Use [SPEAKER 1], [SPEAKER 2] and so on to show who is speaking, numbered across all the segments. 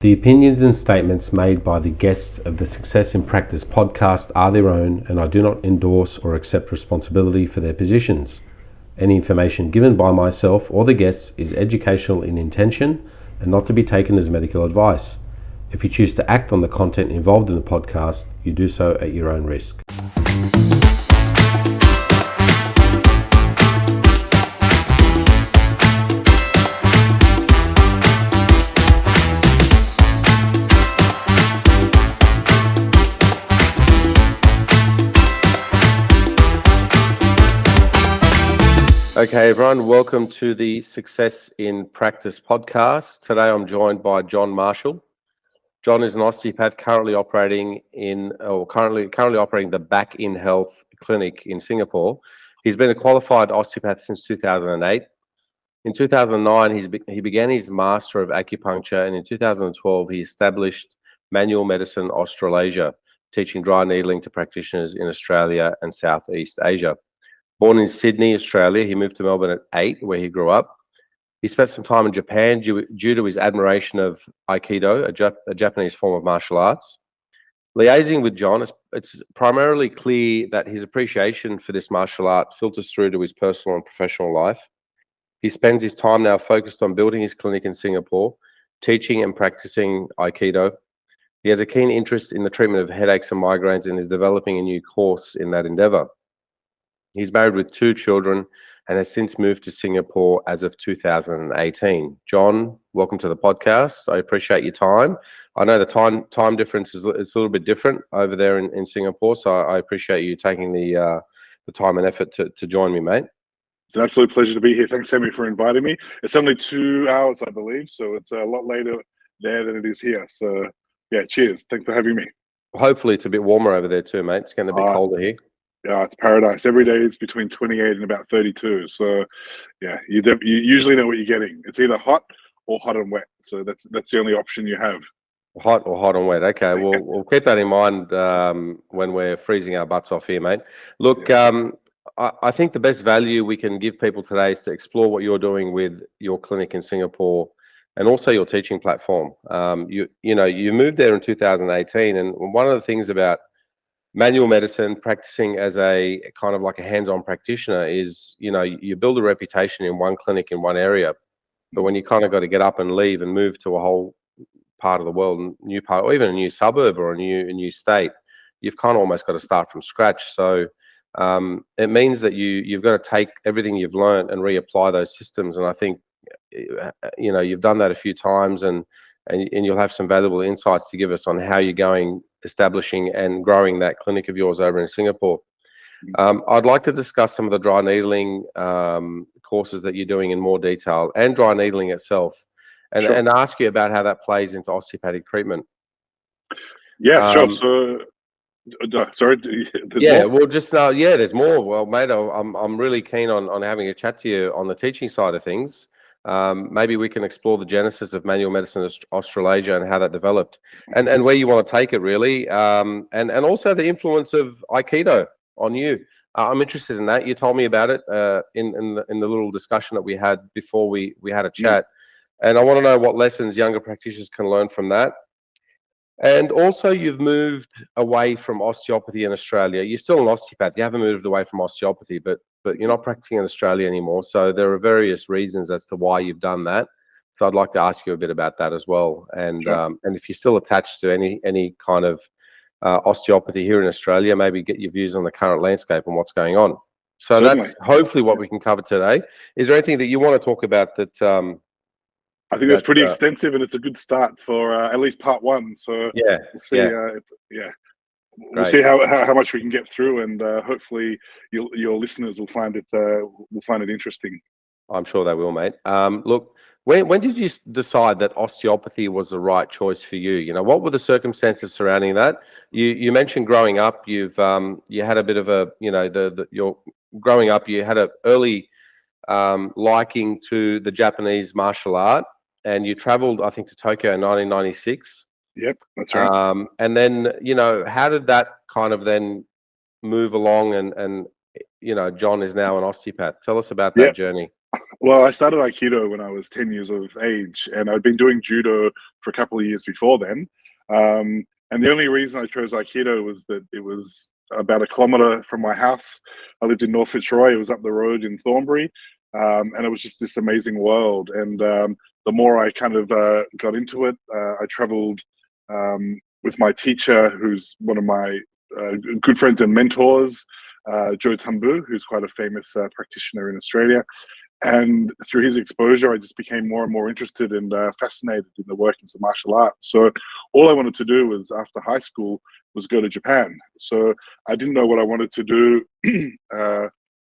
[SPEAKER 1] The opinions and statements made by the guests of the Success in Practice podcast are their own, and I do not endorse or accept responsibility for their positions. Any information given by myself or the guests is educational in intention and not to be taken as medical advice. If you choose to act on the content involved in the podcast, you do so at your own risk. Okay, everyone, welcome to the Success in Practice podcast. Today I'm joined by Jon Marshall. Jon is an osteopath currently operating the Back in Health clinic in Singapore. He's been a qualified osteopath since 2008. In 2009, he began his Master of Acupuncture, and in 2012, he established Manual Medicine Australasia, teaching dry needling to practitioners in Australia and Southeast Asia. Born in Sydney, Australia, he moved to Melbourne at 8, where he grew up. He spent some time in Japan due to his admiration of Aikido, a Japanese form of martial arts. Liaising with Jon, it's primarily clear that his appreciation for this martial art filters through to his personal and professional life. He spends his time now focused on building his clinic in Singapore, teaching and practicing Aikido. He has a keen interest in the treatment of headaches and migraines and is developing a new course in that endeavor. He's married with 2 children and has since moved to Singapore as of 2018. Jon, welcome to the podcast. I appreciate your time. I know the time difference is a little bit different over there in Singapore, so I appreciate you taking the time and effort to join me, mate.
[SPEAKER 2] It's an absolute pleasure to be here. Thanks, Sammy, for inviting me. It's only 2 hours, I believe, so it's a lot later there than it is here. So, yeah, cheers. Thanks for having me.
[SPEAKER 1] Hopefully it's a bit warmer over there too, mate. It's getting a bit colder here.
[SPEAKER 2] Yeah, it's paradise. Every day is between 28 and about 32. So, yeah, you usually know what you're getting. It's either hot or hot and wet. So that's the only option you have.
[SPEAKER 1] Hot or hot and wet. Okay, we'll keep that in mind when we're freezing our butts off here, mate. Look, I think the best value we can give people today is to explore what you're doing with your clinic in Singapore and also your teaching platform. You moved there in 2018, and one of the things about manual medicine, practicing as a kind of like a hands-on practitioner is, you build a reputation in one clinic in one area, but when you kind of got to get up and leave and move to a whole part of the world, new part, or even a new suburb or a new state, you've kind of almost got to start from scratch. So it means that you've got to take everything you've learned and reapply those systems. And I think, you've done that a few times, and you'll have some valuable insights to give us on how you're going establishing and growing that clinic of yours over in Singapore. I'd like to discuss some of the dry needling courses that you're doing in more detail, and dry needling itself, and ask you about how that plays into osteopathic treatment.
[SPEAKER 2] Yeah, sure. So, sorry.
[SPEAKER 1] More? Well, just there's more. Well, mate, I'm really keen on having a chat to you on the teaching side of things. Maybe we can explore the genesis of Manual Medicine Australasia and how that developed, and where you want to take it, really, and also the influence of Aikido on you. I'm interested in that. You told me about it in the little discussion that we had before we had a chat, and I want to know what lessons younger practitioners can learn from that. And also, you've moved away from osteopathy in Australia. You're still an osteopath. You haven't moved away from osteopathy, but you're not practicing in Australia anymore. So there are various reasons as to why you've done that. So I'd like to ask you a bit about that as well. And and if you're still attached to any kind of osteopathy here in Australia, maybe get your views on the current landscape and what's going on. So certainly, that's hopefully what we can cover today. Is there anything that you want to talk about that?
[SPEAKER 2] I think that's pretty extensive, and it's a good start for at least part 1. So we'll see. We'll see how much we can get through, and hopefully your listeners will find it interesting.
[SPEAKER 1] I'm sure they will, mate. Look, when did you decide that osteopathy was the right choice for you? What were the circumstances surrounding that? You mentioned growing up. You had a bit of a your growing up. You had an early liking to the Japanese martial art, and you travelled, I think, to Tokyo in 1996.
[SPEAKER 2] Yep, that's right.
[SPEAKER 1] And then, how did that kind of then move along? And Jon is now an osteopath. Tell us about that journey.
[SPEAKER 2] Well, I started Aikido when I was 10 years of age, and I'd been doing judo for a couple of years before then. And the only reason I chose Aikido was that it was about a kilometer from my house. I lived in North Fitzroy. It was up the road in Thornbury. And it was just this amazing world. And the more I kind of got into it, I traveled with my teacher, who's one of my good friends and mentors, Joe Tambu, who's quite a famous practitioner in Australia. And through his exposure, I just became more and more interested and fascinated in the workings of martial arts. So all I wanted to do was, after high school, was go to Japan. So I didn't know what I wanted to do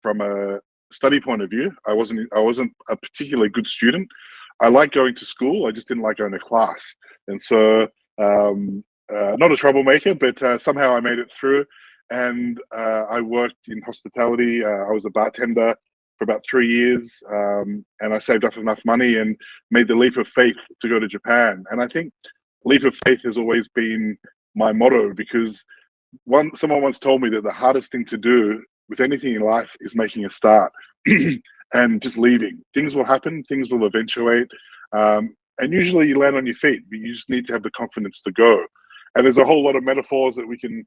[SPEAKER 2] from a study point of view. I wasn't a particularly good student. I liked going to school. I just didn't like going to class. And so not a troublemaker, but somehow I made it through. And I worked in hospitality. I was a bartender for about 3 years, and I saved up enough money and made the leap of faith to go to Japan. And I think leap of faith has always been my motto, because someone once told me that the hardest thing to do with anything in life is making a start and just leaving. Things will happen, things will eventuate, and usually you land on your feet, but you just need to have the confidence to go. And there's a whole lot of metaphors that we can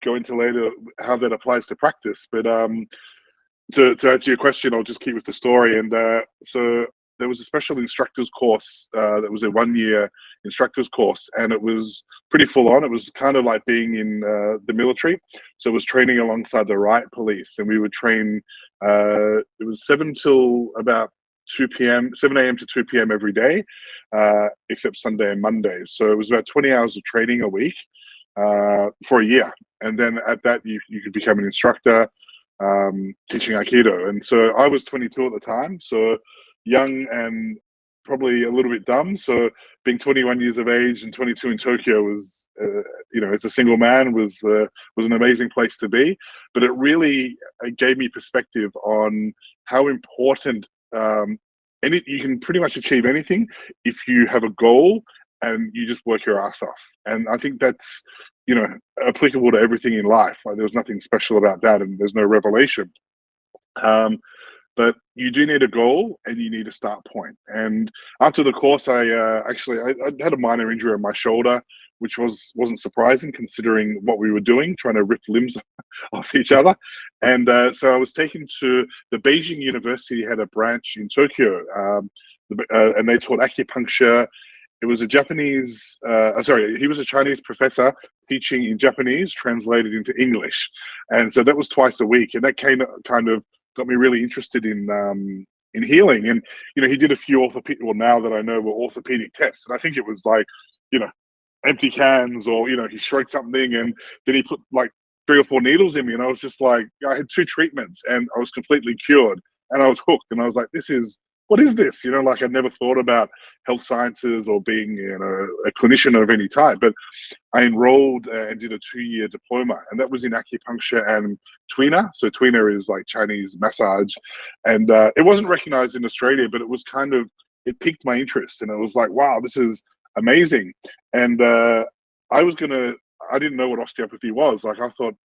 [SPEAKER 2] go into later, how that applies to practice. But to answer your question, I'll just keep with the story. And so there was a special instructor's course that was a 1-year instructor's course, and it was pretty full on. It was kind of like being in the military. So it was training alongside the riot police, and we would train. It was 7 till about 2 p.m., 7 a.m. to 2 p.m. every day, except Sunday and Monday. So it was about 20 hours of training a week for a year. And then at that, you could become an instructor teaching Aikido. And so I was 22 at the time, so young and probably a little bit dumb. So being 21 years of age and 22 in Tokyo was, as a single man, was an amazing place to be. But it really gave me perspective on how important you can pretty much achieve anything if you have a goal and you just work your ass off. And I think that's, applicable to everything in life. Like, there was nothing special about that, and there's no revelation. But you do need a goal and you need a start point. And after the course, I had a minor injury on my shoulder, which wasn't surprising considering what we were doing, trying to rip limbs off each other. And so I was taken to the Beijing University, had a branch in Tokyo, and they taught acupuncture. It was a Japanese, he was a Chinese professor teaching in Japanese, translated into English. And so that was twice a week. And that kind of got me really interested in healing. And, he did a few now that I know were orthopedic tests. And I think it was like, empty cans, or, he shrugged something and then he put like 3 or 4 needles in me. And I was just like, I had 2 treatments and I was completely cured and I was hooked. And I was like, what is this? Like, I'd never thought about health sciences or being, a clinician of any type. But I enrolled and did a 2-year diploma, and that was in acupuncture and tuina. So tuina is like Chinese massage, and it wasn't recognized in Australia, but it piqued my interest, and it was like, wow, this is amazing. And I didn't know what osteopathy was. Like, I thought,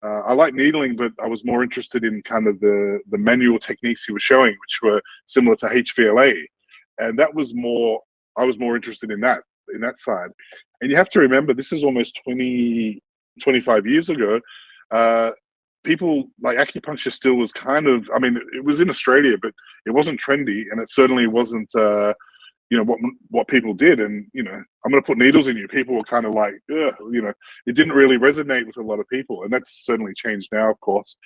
[SPEAKER 2] I like needling, but I was more interested in kind of the manual techniques he was showing, which were similar to HVLA. And I was more interested in that side. And you have to remember, this is almost 25 years ago. People, like, acupuncture still was it was in Australia, but it wasn't trendy, and it certainly wasn't, what people did. And, I'm going to put needles in you. People were kind of like, ugh, it didn't really resonate with a lot of people. And that's certainly changed now, of course.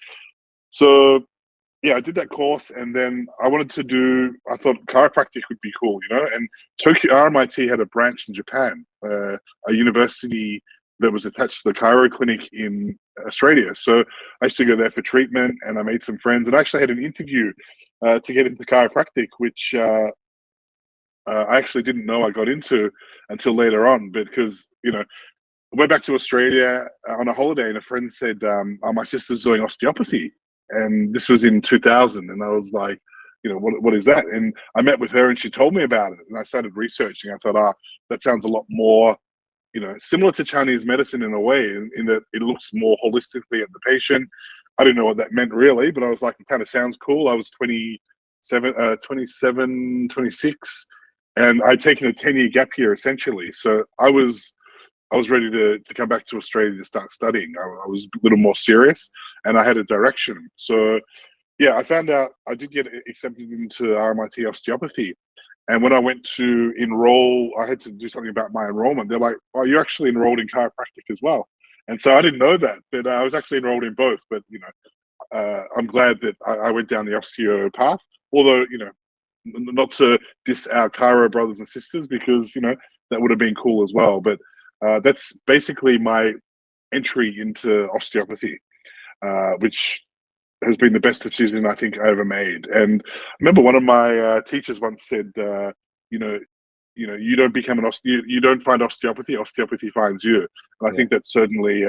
[SPEAKER 2] So, yeah, I did that course. And then I thought chiropractic would be cool, and Tokyo RMIT had a branch in Japan, a university that was attached to the chiro clinic in Australia. So I used to go there for treatment, and I made some friends, and I actually had an interview to get into chiropractic, which I actually didn't know I got into until later on, because, I went back to Australia on a holiday, and a friend said, my sister's doing osteopathy. And this was in 2000. And I was like, what is that? And I met with her and she told me about it. And I started researching. I thought, that sounds a lot more, similar to Chinese medicine in a way, in that it looks more holistically at the patient. I didn't know what that meant really, but I was like, it kind of sounds cool. I was 27, 26, and I'd taken a 10-year gap year essentially. So I was ready to come back to Australia to start studying. I was a little more serious, and I had a direction. So yeah, I found out I did get accepted into RMIT Osteopathy. And when I went to enroll, I had to do something about my enrollment. They're like, "Oh, you're actually enrolled in chiropractic as well." And so I didn't know that, but I was actually enrolled in both. But I'm glad that I went down the Osteopath. Although not to diss our chiro brothers and sisters, because that would have been cool as well. But that's basically my entry into osteopathy, which has been the best decision I think I ever made. And I remember one of my teachers once said, you don't become you don't find osteopathy finds you. And I think that's certainly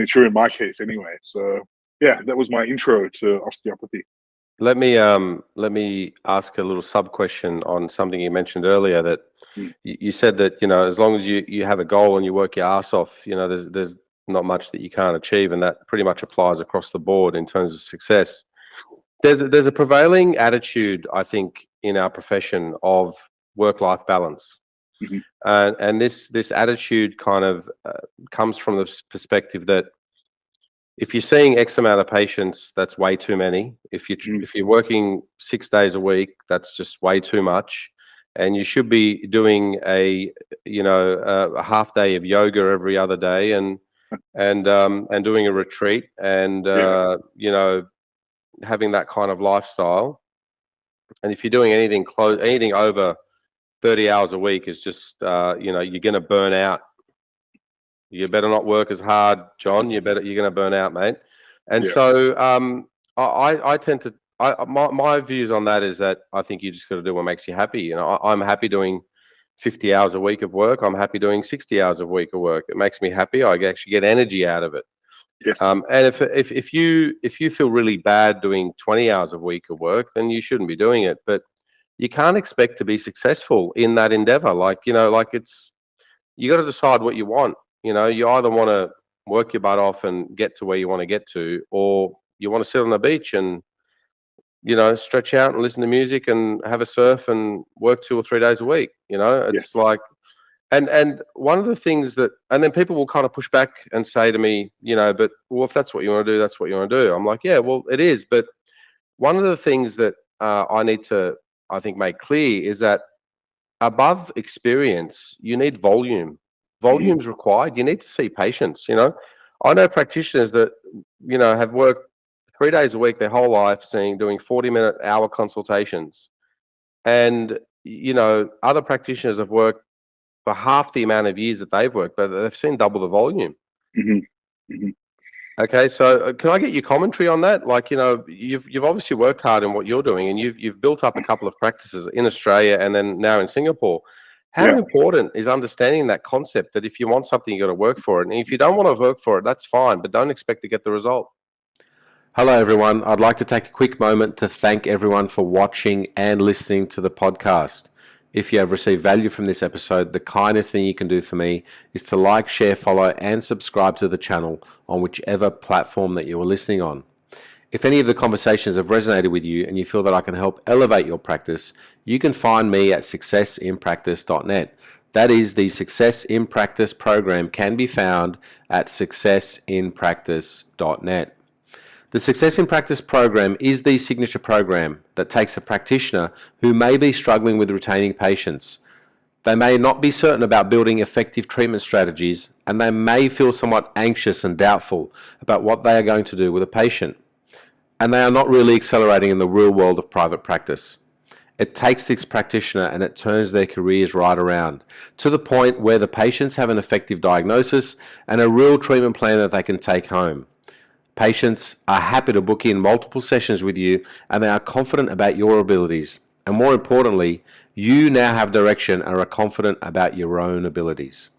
[SPEAKER 2] true in my case anyway. So yeah, that was my intro to osteopathy.
[SPEAKER 1] Let me ask a little sub question on something you mentioned earlier, that you said that as long as you have a goal and you work your ass off, there's not much that you can't achieve, and that pretty much applies across the board in terms of success. There's a prevailing attitude, I think, in our profession of work-life balance, and this attitude kind of comes from the perspective that if you're seeing X amount of patients, that's way too many. If you're working 6 days a week, that's just way too much. And you should be doing a half day of yoga every other day, and doing a retreat, and having that kind of lifestyle. And if you're doing anything over 30 hours a week, is just you're going to burn out. You better not work as hard, John. You're going to burn out, mate. And so I tend to, my views on that is that I think you just got to do what makes you happy. I'm happy doing 50 hours a week of work. I'm happy doing 60 hours a week of work. It makes me happy. I actually get energy out of it.
[SPEAKER 2] Yes.
[SPEAKER 1] And if you feel really bad doing 20 hours a week of work, then you shouldn't be doing it. But you can't expect to be successful in that endeavor. You got to decide what you want. You either want to work your butt off and get to where you want to get to, or you want to sit on the beach and stretch out and listen to music and have a surf and work 2 or 3 days a week. It's like, and one of the things that, and then people will kind of push back and say to me, but well, if that's what you want to do, that's what you want to do. I'm like, yeah, well, it is. But one of the things that I need to, I think, make clear is that above experience, you need volume. Volume's required. You need to see patients. I know practitioners that have worked 3 days a week their whole life, doing 40-minute hour consultations, and other practitioners have worked for half the amount of years that they've worked, but they've seen double the volume. Okay, so can I get your commentary on that? You've obviously worked hard in what you're doing, and you've built up a couple of practices in Australia and then now in Singapore. How important is understanding that concept, that if you want something, you got to work for it, and if you don't want to work for it, that's fine, but don't expect to get the result. Hello, everyone. I'd like to take a quick moment to thank everyone for watching and listening to the podcast. If you have received value from this episode, the kindest thing you can do for me is to like, share, follow, and subscribe to the channel on whichever platform that you are listening on. If any of the conversations have resonated with you and you feel that I can help elevate your practice, you can find me at successinpractice.net. That is, the Success in Practice program can be found at successinpractice.net. The Success in Practice program is the signature program that takes a practitioner who may be struggling with retaining patients. They may not be certain about building effective treatment strategies, and they may feel somewhat anxious and doubtful about what they are going to do with a patient. And they are not really accelerating in the real world of private practice. It takes this practitioner and it turns their careers right around to the point where the patients have an effective diagnosis and a real treatment plan that they can take home. Patients are happy to book in multiple sessions with you, and they are confident about your abilities. And more importantly, you now have direction and are confident about your own abilities.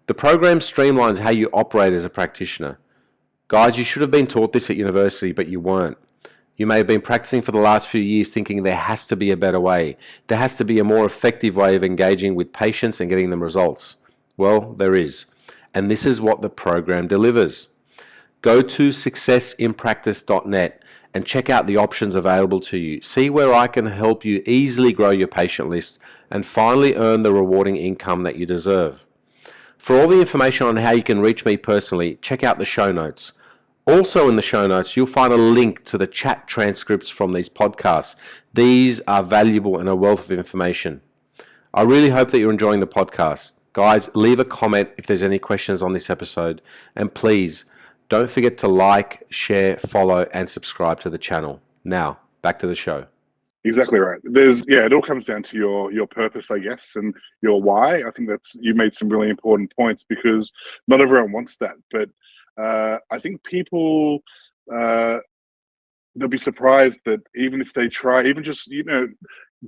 [SPEAKER 1] The program streamlines how you operate as a practitioner. Guys, you should have been taught this at university, but you weren't. You may have been practicing for the last few years thinking there has to be a better way. There has to be a more effective way of engaging with patients and getting them results. Well, there is. And this is what the program delivers. Go to successinpractice.net and check out the options available to you. See where I can help you easily grow your patient list and finally earn the rewarding income that you deserve. For all the information on how you can reach me personally, check out the show notes. Also in the show notes, you'll find a link to the chat transcripts from these podcasts. These are valuable and a wealth of information. I really hope that you're enjoying the podcast. Guys, leave a comment if there's any questions on this episode. And please, don't forget to like, share, follow, and subscribe to the channel. Now, back to the show.
[SPEAKER 2] Exactly right. It all comes down to your purpose, I guess, and your why. I think you made some really important points, because not everyone wants that. But I think people, they'll be surprised that even if they try, even just,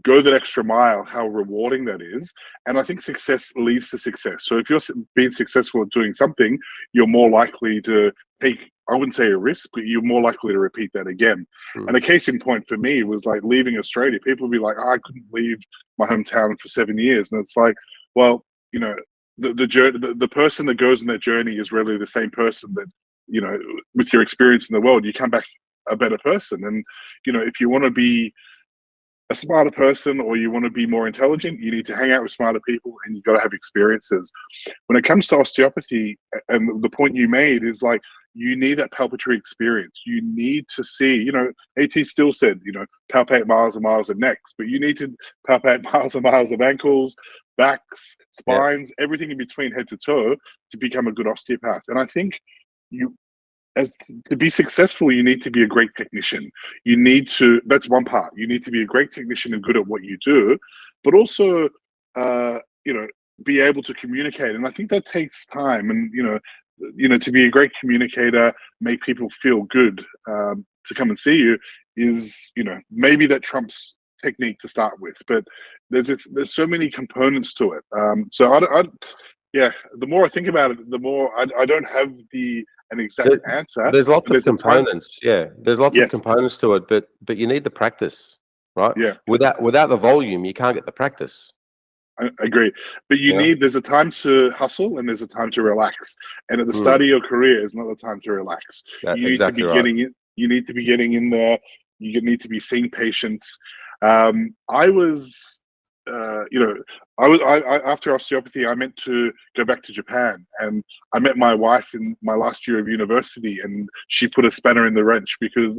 [SPEAKER 2] go that extra mile, how rewarding that is. And I think success leads to success. So if you're being successful at doing something, you're more likely to take, I wouldn't say a risk, but you're more likely to repeat that again. And a case in point for me was like leaving Australia. People would be like, I couldn't leave my hometown for 7 years. And it's like, well, the person that goes on that journey is really the same person that, with your experience in the world, you come back a better person. And, if you want to be a smarter person, or you want to be more intelligent, you need to hang out with smarter people, and you've got to have experiences. When it comes to osteopathy, and the point you made is like, you need that palpatory experience. You need to see, AT still said, palpate miles and miles of necks, but you need to palpate miles and miles of ankles, backs, spines, everything in between, head to toe, to become a good osteopath. And I think to be successful, you need to be a great technician. That's one part. You need to be a great technician and good at what you do, but also, be able to communicate. And I think that takes time. And, to be a great communicator, make people feel good, to come and see you is, maybe that trumps technique to start with, but there's so many components to it. The more I think about it, the more I don't have an exact answer.
[SPEAKER 1] There's lots of components. There's lots of components to it, but you need the practice, right?
[SPEAKER 2] Yeah.
[SPEAKER 1] Without the volume, you can't get the practice.
[SPEAKER 2] I agree, but there's a time to hustle and there's a time to relax. And at the start of your career is not the time to relax. You need to be getting in. You need to be getting in there. You need to be seeing patients. After osteopathy, I meant to go back to Japan, and I met my wife in my last year of university, and she put a spanner in the wrench, because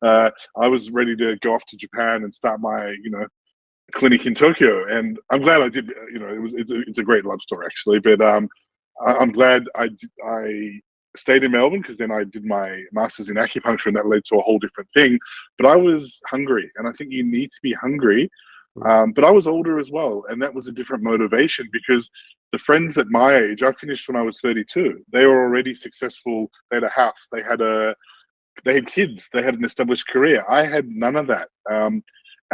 [SPEAKER 2] I was ready to go off to Japan and start my clinic in Tokyo. And I'm glad I did. It's a great love story, actually, but I'm glad I stayed in Melbourne, because then I did my master's in acupuncture, and that led to a whole different thing. But I was hungry, and I think you need to be hungry. But I was older as well, and that was a different motivation, because the friends at my age, I finished when I was 32. They were already successful. They had a house. They had kids. They had an established career. I had none of that, and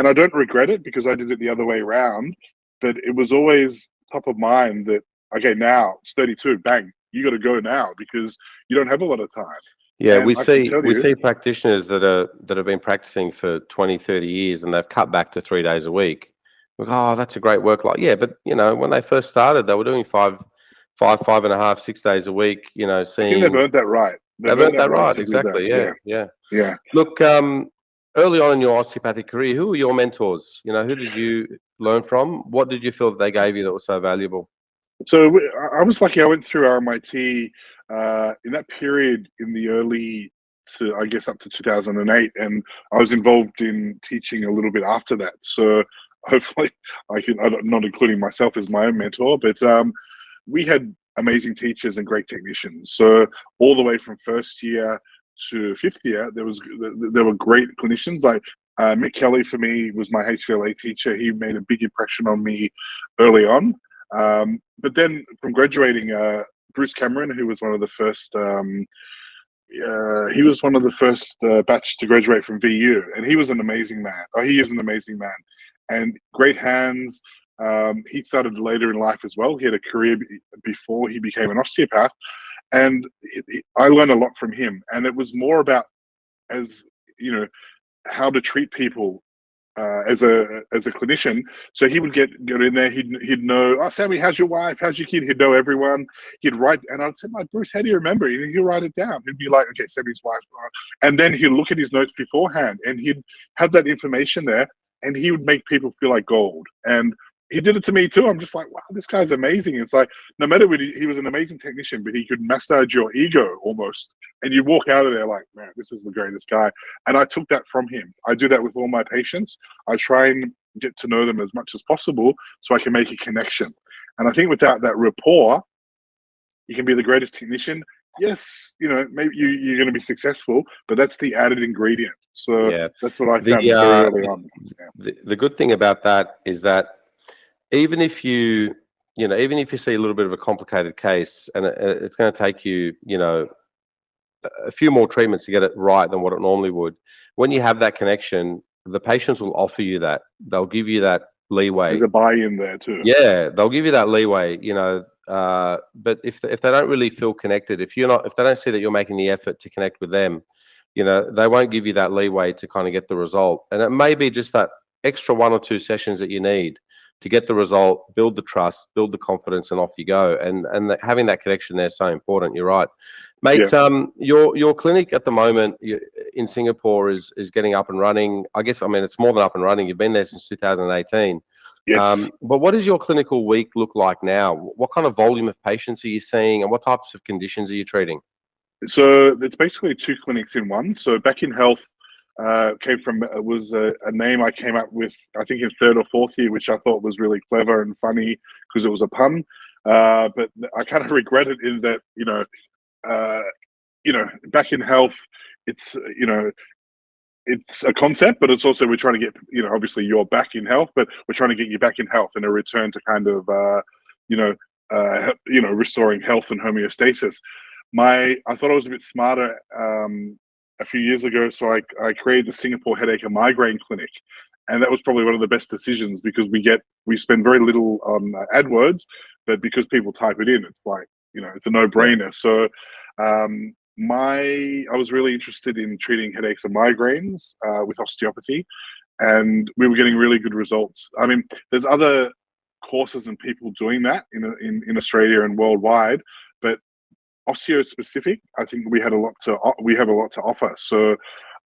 [SPEAKER 2] I don't regret it, because I did it the other way around. But it was always top of mind that, okay, now it's 32. Bang, you got to go now, because you don't have a lot of time.
[SPEAKER 1] Yeah, we see practitioners that have been practicing for 20, 30 years, and they've cut back to 3 days a week. Like, oh, that's a great work life. Yeah, but when they first started, they were doing 5.5, 6 days a week. Seeing, I think
[SPEAKER 2] they've earned that right.
[SPEAKER 1] They've earned that right. Exactly. Yeah. Look, early on in your osteopathic career, who were your mentors? Who did you learn from? What did you feel that they gave you that was so valuable?
[SPEAKER 2] So I was lucky. I went through RMIT in that period, in the early to, I guess, up to 2008, and I was involved in teaching a little bit after that. So hopefully I'm not including myself as my own mentor, but we had amazing teachers and great technicians. So all the way from first year to fifth year, there were great clinicians. Like Mick Kelly, for me, was my HVLA teacher. He made a big impression on me early on. But then from graduating, Bruce Cameron, who was one of the first, batch to graduate from VU, and he was an amazing man. He is an amazing man, and great hands. He started later in life as well. He had a career before he became an osteopath, and I learned a lot from him. And it was more about, how to treat people as a clinician. So he would get in there. He'd know, oh, Sammy, how's your wife? How's your kid? He'd know everyone. He'd write, and I'd say, like, Bruce, how do you remember? And he'd write it down. He'd be like, okay, Sammy's wife. And then he'd look at his notes beforehand, and he'd have that information there, and he would make people feel like gold. And he did it to me too. I'm just like, wow, this guy's amazing. It's like, no matter what, he was an amazing technician, but he could massage your ego almost. And you walk out of there like, man, this is the greatest guy. And I took that from him. I do that with all my patients. I try and get to know them as much as possible so I can make a connection. And I think without that rapport, you can be the greatest technician. Yes, you know, maybe you're going to be successful, but that's the added ingredient. So yeah, that's what I found very early on.
[SPEAKER 1] Yeah. The good thing about that is that even if you see a little bit of a complicated case, and it's going to take you, a few more treatments to get it right than what it normally would, when you have that connection, the patients will offer you that. They'll give you that leeway.
[SPEAKER 2] There's a buy-in there too.
[SPEAKER 1] Yeah, they'll give you that leeway, but if they don't really feel connected, if they don't see that you're making the effort to connect with them, they won't give you that leeway to kind of get the result. And it may be just that extra 1 or 2 sessions that you need to get the result, build the trust, build the confidence, and off you go. And having that connection there is so important. You're right, mate. Yeah. Your clinic at the moment in Singapore is getting up and running. I guess, it's more than up and running. You've been there since 2018.
[SPEAKER 2] Yes.
[SPEAKER 1] But what does your clinical week look like now? What kind of volume of patients are you seeing, and what types of conditions are you treating?
[SPEAKER 2] So it's basically 2 clinics in one. So Back in Health was a name I came up with, I think, in 3rd or 4th year, which I thought was really clever and funny because it was a pun. But I kind of regret it in that, Back in Health, it's a concept, but it's also, we're trying to get, obviously you're back in health, but we're trying to get you back in health and a return to kind of, restoring health and homeostasis. I thought I was a bit smarter a few years ago, so I created the Singapore Headache and Migraine Clinic, and that was probably one of the best decisions because we spend very little on AdWords, but because people type it in, it's like, it's a no-brainer. So I was really interested in treating headaches and migraines with osteopathy, and we were getting really good results. There's other courses and people doing that in Australia and worldwide, but osteo-specific, I think we have a lot to offer. So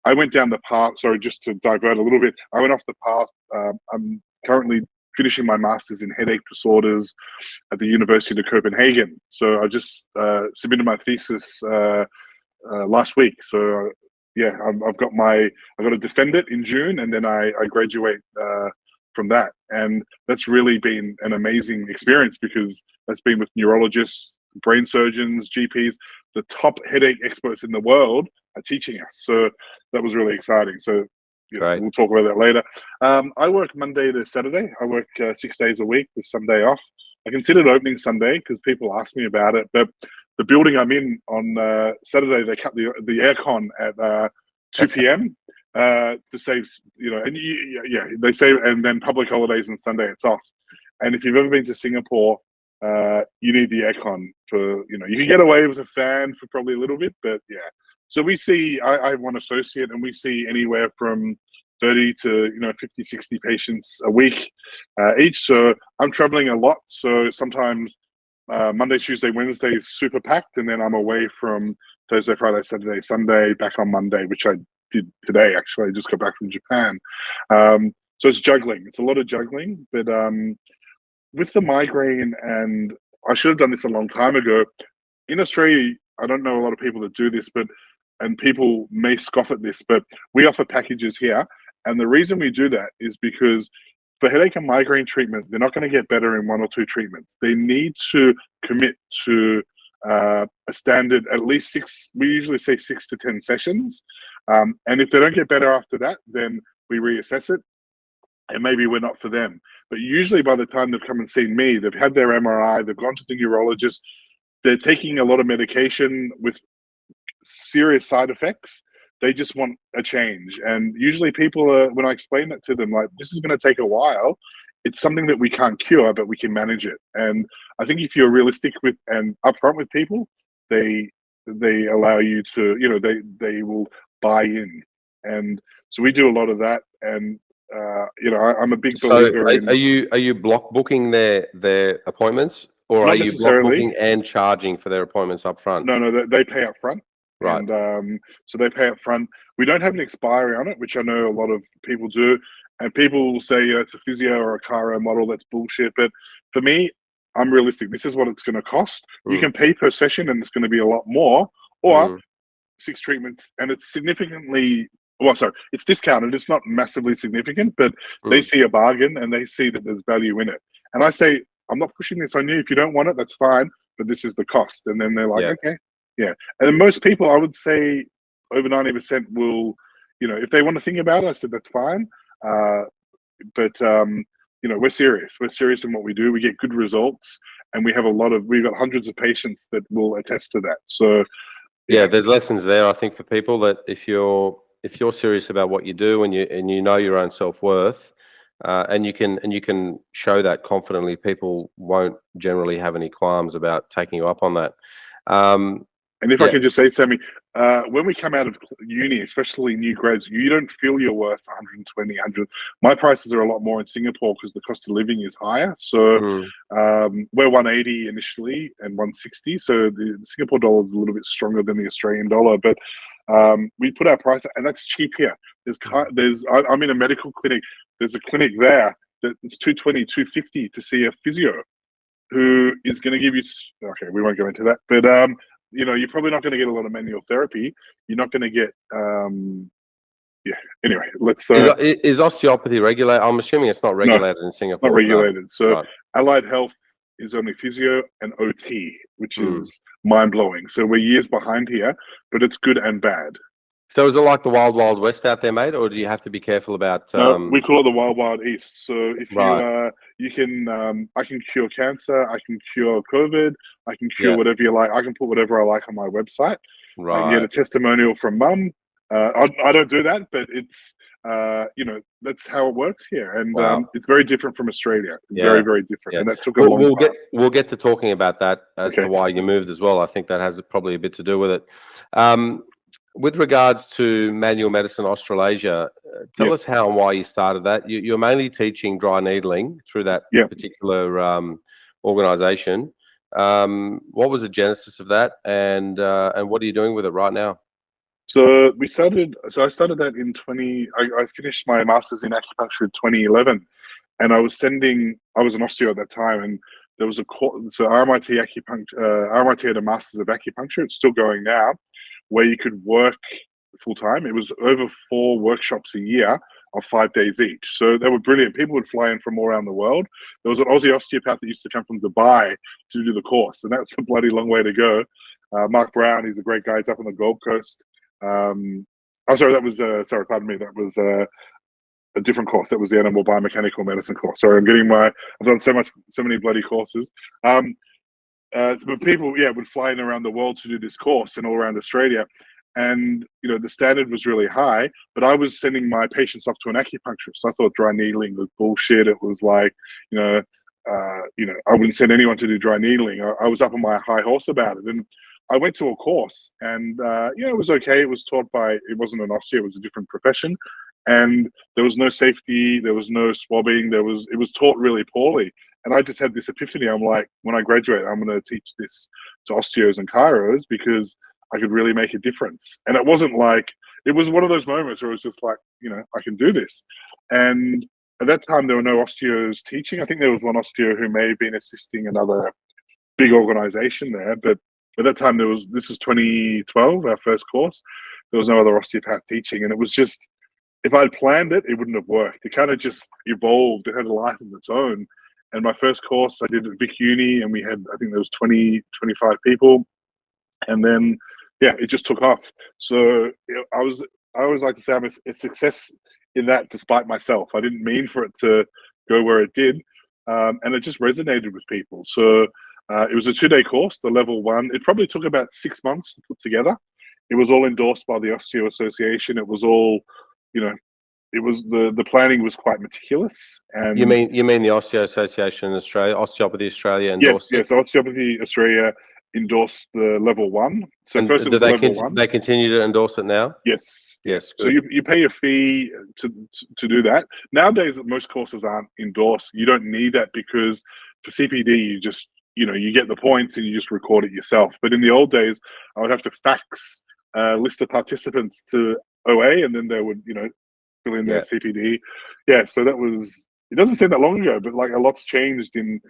[SPEAKER 2] I went down the path. Sorry, just to divert a little bit. I went off the path. I'm currently finishing my master's in headache disorders at the University of Copenhagen. So I just submitted my thesis last week. So yeah, I've got to defend it in June, and then I graduate from that. And that's really been an amazing experience because that's been with neurologists, brain surgeons, GPs, the top headache experts in the world are teaching us. So that was really exciting. So we'll talk about that later. I work Monday to Saturday. I work 6 days a week with Sunday off. I considered opening Sunday because people ask me about it, but the building I'm in on Saturday, they cut the aircon at 2 p.m. To save, and they say, and then public holidays and Sunday it's off. And if you've ever been to Singapore, you need the aircon for, you can get away with a fan for probably a little bit, but yeah. So we see, I have one associate, and we see anywhere from 30 to 50, 60 patients a week each. So I'm traveling a lot. So sometimes Monday, Tuesday, Wednesday is super packed, and then I'm away from Thursday, Friday, Saturday, Sunday, back on Monday, which I did today. Actually, I just got back from Japan. So it's juggling. It's a lot of juggling, but with the migraine, and I should have done this a long time ago. In Australia, I don't know a lot of people that do this, and people may scoff at this, but we offer packages here. And the reason we do that is because for headache and migraine treatment, they're not going to get better in 1 or 2 treatments. They need to commit to a standard, at least 6, we usually say 6 to 10 sessions. And if they don't get better after that, then we reassess it. And maybe we're not for them. But usually by the time they've come and seen me, they've had their MRI, they've gone to the neurologist, they're taking a lot of medication with serious side effects. They just want a change. And usually people when I explain that to them, like, this is going to take a while, it's something that we can't cure, but we can manage it. And I think if you're realistic with and upfront with people, they allow you to, they will buy in. And so we do a lot of that. And I'm a big believer in.
[SPEAKER 1] Are you block booking their appointments, or
[SPEAKER 2] Not
[SPEAKER 1] are you block
[SPEAKER 2] necessarily.
[SPEAKER 1] booking and charging for their appointments up front?
[SPEAKER 2] No, they pay up front.
[SPEAKER 1] Right.
[SPEAKER 2] And so they pay up front. We don't have an expiry on it, which I know a lot of people do. And people will say, it's a physio or a chiro model. That's bullshit. But for me, I'm realistic. This is what it's going to cost. You can pay per session, and it's going to be a lot more. Or 6 treatments, and it's significantly. Well, sorry, it's discounted. It's not massively significant, but they see a bargain and they see that there's value in it. And I say, I'm not pushing this on you. If you don't want it, that's fine. But this is the cost. And then they're like, okay, yeah. And then most people, I would say, over 90% will, if they want to think about it, I said that's fine. But we're serious. We're serious in what we do. We get good results, and we've got hundreds of patients that will attest to that. So
[SPEAKER 1] yeah, there's lessons there. I think for people that if you're serious about what you do and you know your own self-worth, and you can show that confidently, people won't generally have any qualms about taking you up on that.
[SPEAKER 2] And if I could just say, Sammy, when we come out of uni, especially new grads, you don't feel you're worth 120, 100. My prices are a lot more in Singapore because the cost of living is higher. So we're 180 initially and 160. So the Singapore dollar is a little bit stronger than the Australian dollar, but we put our price, and that's cheap here. I'm in a medical clinic. There's a clinic there that it's 220, 250 to see a physio who is going to give you. Okay, we won't go into that, but you're probably not going to get a lot of manual therapy. You're not going to get. Anyway, let's.
[SPEAKER 1] Is osteopathy regulated? I'm assuming it's not regulated in Singapore.
[SPEAKER 2] It's not regulated. No. So Allied Health is only physio and OT, which is mind blowing. So we're years behind here, but it's good and bad.
[SPEAKER 1] So is it like the Wild Wild West out there, mate, or do you have to be careful about?
[SPEAKER 2] No, we call it the Wild Wild East. So if you can, I can cure cancer, I can cure COVID, I can cure whatever you like. I can put whatever I like on my website. Right. I can get a testimonial from mum. I don't do that, but it's that's how it works here, and it's very different from Australia. Very, very different, and that took a long time.
[SPEAKER 1] We'll get to talking about that as to why you moved as well. I think that has probably a bit to do with it. With regards to Manual Medicine Australasia, tell us how and why you started that. You're mainly teaching dry needling through that particular organisation. What was the genesis of that, and what are you doing with it right now?
[SPEAKER 2] So I started that in I finished my master's in acupuncture in 2011, and I was an osteo at that time, and there was a course. So RMIT had a master's of acupuncture. It's still going now, where you could work full time. It was over 4 workshops a year of 5 days each. So they were brilliant. People would fly in from all around the world. There was an Aussie osteopath that used to come from Dubai to do the course, and that's a bloody long way to go. Mark Brown, he's a great guy. He's up on the Gold Coast. I'm sorry, that was pardon me. That was a different course. That was the animal biomechanical medicine course. Sorry, I've done so many bloody courses. But people, would fly in around the world to do this course and all around Australia. And, the standard was really high, but I was sending my patients off to an acupuncturist. I thought dry needling was bullshit. It was like, I wouldn't send anyone to do dry needling. I was up on my high horse about it. And I went to a course, and, it was okay. It was taught it wasn't an osteo, it was a different profession. And there was no safety, there was no swabbing, it was taught really poorly. And I just had this epiphany. I'm like, when I graduate, I'm going to teach this to osteos and chiros because I could really make a difference. And it wasn't like, it was one of those moments where it was just like, I can do this. And at that time, there were no osteos teaching. I think there was one osteo who may have been assisting another big organization there. But at that time, this was 2012, our first course. There was no other osteopath teaching. And it was just, if I'd planned it, it wouldn't have worked. It kind of just evolved. It had a life of its own. And my first course I did at Vic Uni, and we had, I think there was 20, 25 people. And then, it just took off. So I always like to say I'm a success in that despite myself. I didn't mean for it to go where it did. And it just resonated with people. So it was a 2-day course, the level 1. It probably took about 6 months to put together. It was all endorsed by the Osteo Association. It was all, it was the planning was quite meticulous. And
[SPEAKER 1] you mean the Osteo Association in Australia, Osteopathy Australia endorsed
[SPEAKER 2] yes, Osteopathy Australia endorse the level 1. So
[SPEAKER 1] and
[SPEAKER 2] first it was the level 1.
[SPEAKER 1] They continue to endorse it now?
[SPEAKER 2] Yes.
[SPEAKER 1] Yes.
[SPEAKER 2] Good. So you pay a fee to do that. Nowadays, most courses aren't endorsed. You don't need that because for CPD, you just, you get the points and you just record it yourself. But in the old days, I would have to fax a list of participants to OA, and then they would, fill in their CPD. Yeah. So it doesn't seem that long ago, but like a lot's changed in,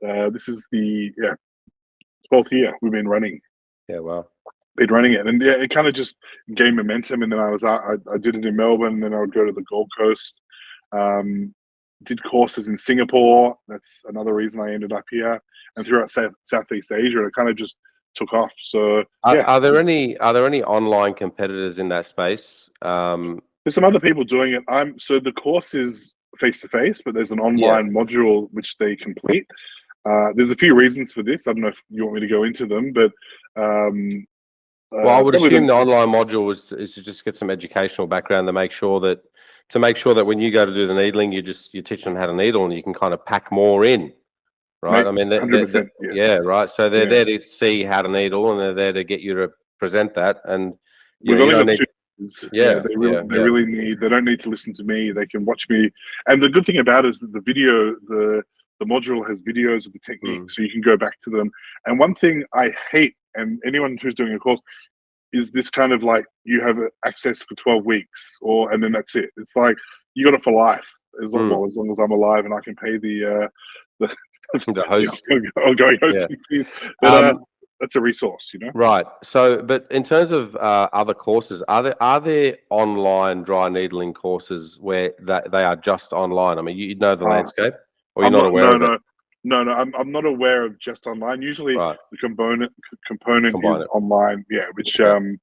[SPEAKER 2] this is the 12th year we've been running.
[SPEAKER 1] Yeah, wow.
[SPEAKER 2] Been running it, and it kind of just gained momentum. And then I did it in Melbourne, and then I would go to the Gold Coast. Did courses in Singapore. That's another reason I ended up here, and throughout Southeast Asia, it kind of just took off. So
[SPEAKER 1] are there any online competitors in that space?
[SPEAKER 2] There's some other people doing it. So the course is face to face, but there's an online module which they complete. There's a few reasons for this. I don't know if you want me to go into them, but
[SPEAKER 1] well, I would assume the online module is to just get some educational background to make sure that when you go to do the needling, you're teaching them how to needle, and you can kind of pack more in, right? I mean,
[SPEAKER 2] 100%, yes.
[SPEAKER 1] yeah, right. So they're there to see how to needle, and they're there to get you to present that. And
[SPEAKER 2] we've only got 2 years. They really need. They don't need to listen to me. They can watch me. And the good thing about it is that the module has videos of the technique, so you can go back to them. And one thing I hate, and anyone who's doing a course, is this kind of like, you have access for 12 weeks, and then that's it. It's like, you got it for life, as long as I'm alive and I can pay the
[SPEAKER 1] host,
[SPEAKER 2] ongoing hosting fees. But that's a resource,
[SPEAKER 1] Right. So, but in terms of other courses, are there online dry needling courses where they are just online? I mean, you know the landscape, or you're not aware of it?
[SPEAKER 2] No, I'm not aware of just online. Usually the component is online, which I'm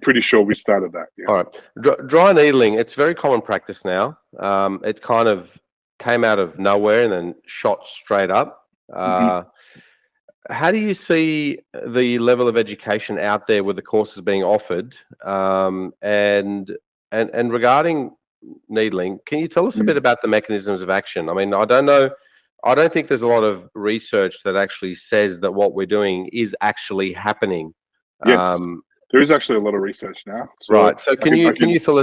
[SPEAKER 2] pretty sure we started that. Yeah.
[SPEAKER 1] All right. Dry needling, it's very common practice now. It kind of came out of nowhere and then shot straight up. How do you see the level of education out there with the courses being offered? And regarding needling, can you tell us a bit about the mechanisms of action? I mean, I don't think there's a lot of research that actually says that what we're doing is actually happening.
[SPEAKER 2] Yes, there is actually a lot of research now. So
[SPEAKER 1] right. So can you fill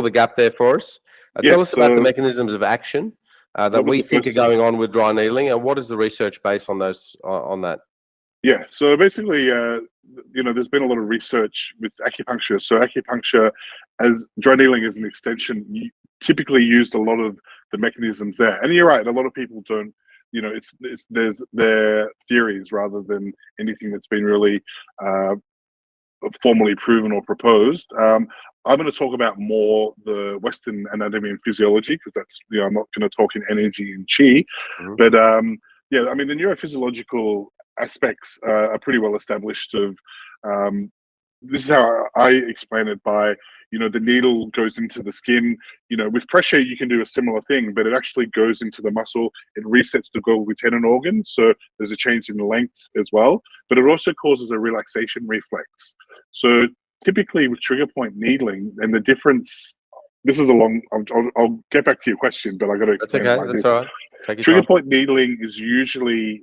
[SPEAKER 1] the gap there for us? Tell us about the mechanisms of action that we think are going on with dry needling, and what is the research based on that?
[SPEAKER 2] Yeah. So basically, there's been a lot of research with acupuncture. So acupuncture, as dry needling as an extension, typically used a lot of the mechanisms there. And you're right, a lot of people don't, there's their theories rather than anything that's been really formally proven or proposed. I'm going to talk about more the Western anatomy and physiology, because that's, I'm not going to talk in energy and chi. But I mean, the neurophysiological aspects are pretty well established. This is how I explain it by, the needle goes into the skin. With pressure, you can do a similar thing, but it actually goes into the muscle. It resets the Golgi tendon organ, so there's a change in the length as well. But it also causes a relaxation reflex. So typically with trigger point needling, and the difference, this is a long, I'll get back to your question, but I got to explain it like this.
[SPEAKER 1] All right.
[SPEAKER 2] Trigger point needling is usually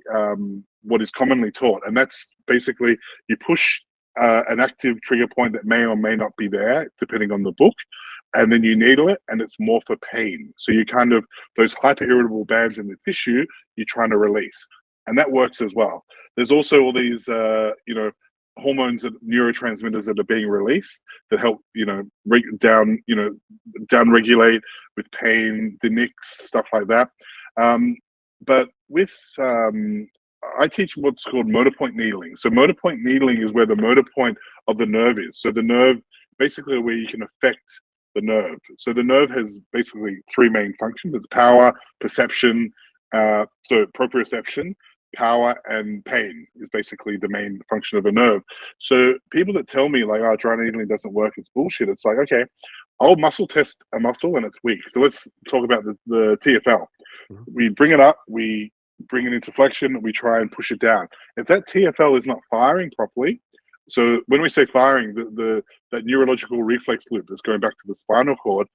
[SPEAKER 2] what is commonly taught, and that's basically you push an active trigger point that may or may not be there, depending on the book, and then you needle it, and it's more for pain. So you kind of, those hyper-irritable bands in the tissue, you're trying to release, and that works as well. There's also all these, hormones and neurotransmitters that are being released that help, down regulate with pain, the nicks, stuff like that. But with I teach what's called motor point needling. So motor point needling is where the motor point of the nerve is. So the nerve, basically where you can affect the nerve. So the nerve has basically 3 main functions. It's power, perception, so proprioception, power, and pain is basically the main function of a nerve. So people that tell me like, dry needling doesn't work, it's bullshit. It's like, okay, I'll muscle test a muscle and it's weak. So let's talk about the TFL. We bring it up, we bring it into flexion, we try and push it down. If that TFL is not firing properly, so when we say firing, that neurological reflex loop that's going back to the spinal cord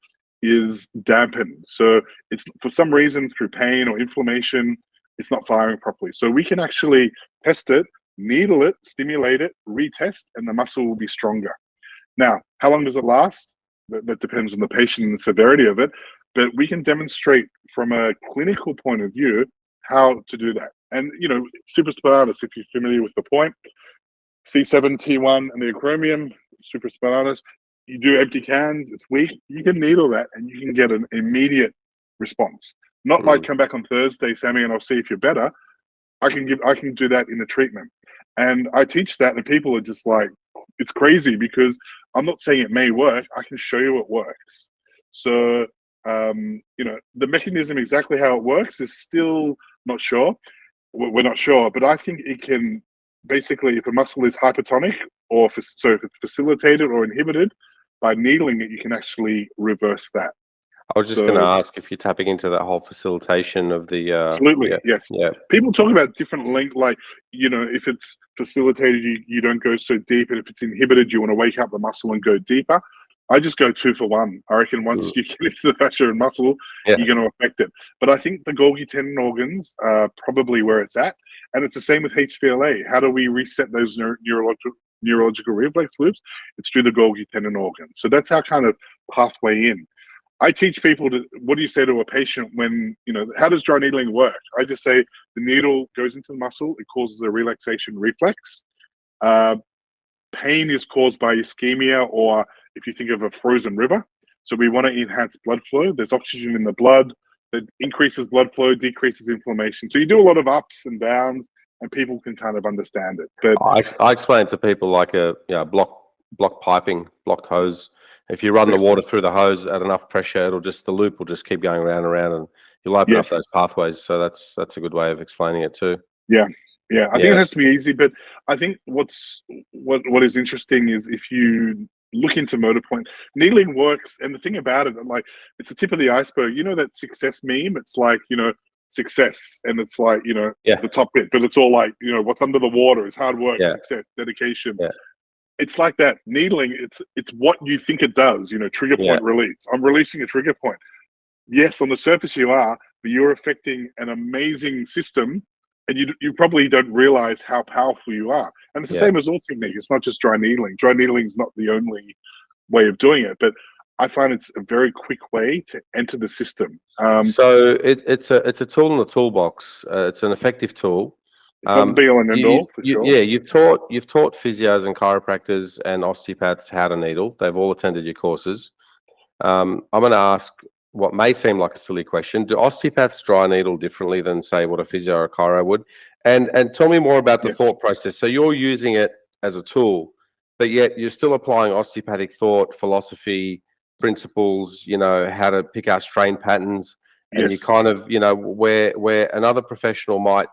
[SPEAKER 2] is dampened. So it's, for some reason, through pain or inflammation, it's not firing properly. So we can actually test it needle it, stimulate it, retest, and the muscle will be stronger. Now, how long does it last? That depends on the patient and the severity of it, but we can demonstrate from a clinical point of view how to do that. And, supraspinatus, if you're familiar with the point, C7, T1, and the acromion, supraspinatus, you do empty cans, it's weak, you can needle that and you can get an immediate response. Not like come back on Thursday, Sammy, and I'll see if you're better. I can do that in the treatment. And I teach that, and people are just like, it's crazy, because I'm not saying it may work, I can show you it works. So, the mechanism, exactly how it works, is still not sure. We're not sure, but I think it can, basically, if a muscle is hypertonic, or if it's facilitated or inhibited, by needling it, you can actually reverse that.
[SPEAKER 1] I was just going to ask if you're tapping into that whole facilitation of the...
[SPEAKER 2] absolutely, yes. Yeah. People talk about different length, like, if it's facilitated, you don't go so deep, and if it's inhibited, you want to wake up the muscle and go deeper. I just go 2 for 1. I reckon once you get into the fascia and muscle, you're going to affect it. But I think the Golgi tendon organs are probably where it's at. And it's the same with HVLA. How do we reset those neurological reflex loops? It's through the Golgi tendon organ. So that's our kind of pathway in. I teach people what do you say to a patient when, how does dry needling work? I just say the needle goes into the muscle, it causes a relaxation reflex. Pain is caused by ischemia, or if you think of a frozen river. So we want to enhance blood flow. There's oxygen in the blood that increases blood flow, decreases inflammation. So you do a lot of ups and downs, and people can kind of understand it. But
[SPEAKER 1] I explain to people like a block piping, blocked hose. If you run the water through the hose at enough pressure, the loop will just keep going around and around, and you'll open up those pathways. So that's a good way of explaining it too.
[SPEAKER 2] Yeah. I think it has to be easy, but I think what is interesting is if you look into motor point, needling works, and the thing about it, like, it's the tip of the iceberg. You know that success meme? It's like, success, and it's like, the top bit, but it's all like, what's under the water is hard work, success, dedication. It's like that. Needling, it's what you think it does, trigger point release. I'm releasing a trigger point. Yes, on the surface you are, but you're affecting an amazing system, and you probably don't realize how powerful you are. And it's the same as all technique. It's not just dry needling. Dry needling is not the only way of doing it, but I find it's a very quick way to enter the system.
[SPEAKER 1] So it's a tool in the toolbox. It's an effective tool.
[SPEAKER 2] It's not the be all and end all, for sure.
[SPEAKER 1] Yeah, you've taught physios and chiropractors and osteopaths how to needle. They've all attended your courses. I'm going to ask what may seem like a silly question. Do osteopaths dry needle differently than, say, what a physio or a chiro would? And tell me more about the thought process. So you're using it as a tool, but yet you're still applying osteopathic thought, philosophy, principles, how to pick out strain patterns. And you kind of, where another professional might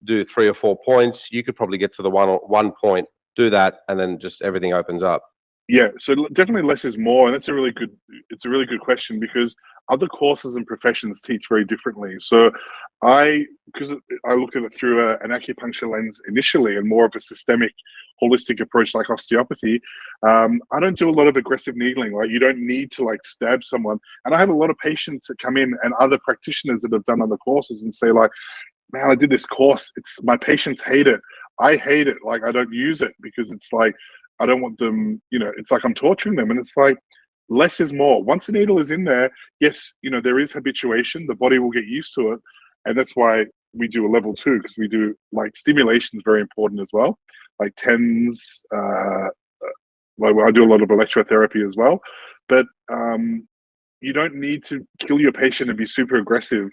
[SPEAKER 1] do 3 or 4 points, you could probably get to the one point, do that, and then just everything opens up.
[SPEAKER 2] Yeah, so definitely less is more, and it's a really good question, because other courses and professions teach very differently. So because I look at it through an acupuncture lens initially, and more of a systemic, holistic approach like osteopathy, I don't do a lot of aggressive needling. Like, you don't need to like stab someone. And I have a lot of patients that come in, and other practitioners that have done other courses, and say like, man, I did this course, my patients hate it. I hate it. Like, I don't use it, because it's like, I don't want them, it's like I'm torturing them. And it's like, less is more. Once the needle is in there, yes, there is habituation. The body will get used to it. And that's why we do a level 2, because we do, like, stimulation is very important as well. Like TENS, like I do a lot of electrotherapy as well. But you don't need to kill your patient and be super aggressive.